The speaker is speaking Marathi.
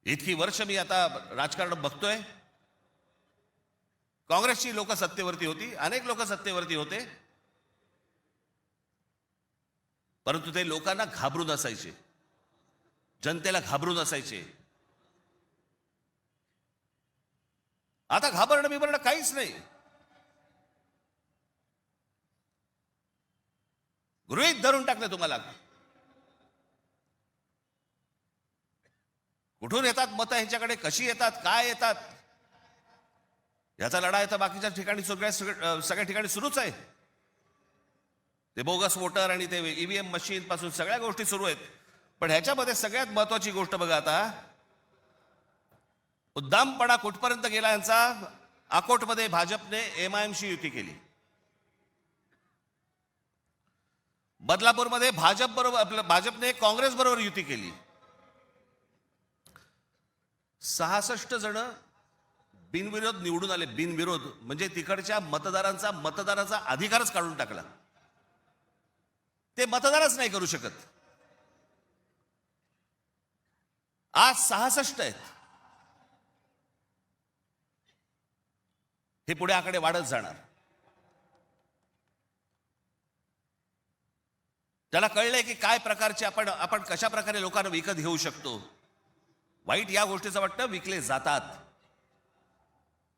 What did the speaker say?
इतकी वर्ष मी आता राजकारण बघतोय. काँग्रेसची लोक सत्तेवरती होती, अनेक लोक सत्तेवरती होते, परंतु ते लोकांना घाबरून असायचे, जनतेला घाबरून असायचे. आता घाबरणं बिबरणं काहीच नाही. गृहीत धरून टाकलं तुम्हाला. कुठून येतात मतं ह्यांच्याकडे, कशी येतात, काय येतात, याचा लढा तर बाकीच्या ठिकाणी सगळ्या ठिकाणी सुरूच आहे. ते बोगस वोटर आणि ते ईव्हीएम मशीन पासून सगळ्या गोष्टी सुरू आहेत. पण ह्याच्यामध्ये सगळ्यात महत्वाची गोष्ट बघा, आता उद्दामपणा कुठपर्यंत गेला यांचा. अकोटमध्ये भाजपने एमआयएमशी युती केली. बदलापूरमध्ये भाजपने काँग्रेस बरोबर युती केली. 66 जण बिनविरोध निवडून आले. बिनविरोध म्हणजे तिकडच्या मतदाराचा अधिकारच काढून टाकला. ते मतदारच नाही करू शकत. आज 66 आहेत. हे पुढे आकडे वाढत जाणार. त्याला कळलंय की काय प्रकारचे आपण कशा प्रकारे लोकांना विकत घेऊ शकतो. वाईट या गोष्टीचं वाटतं विकले जातात.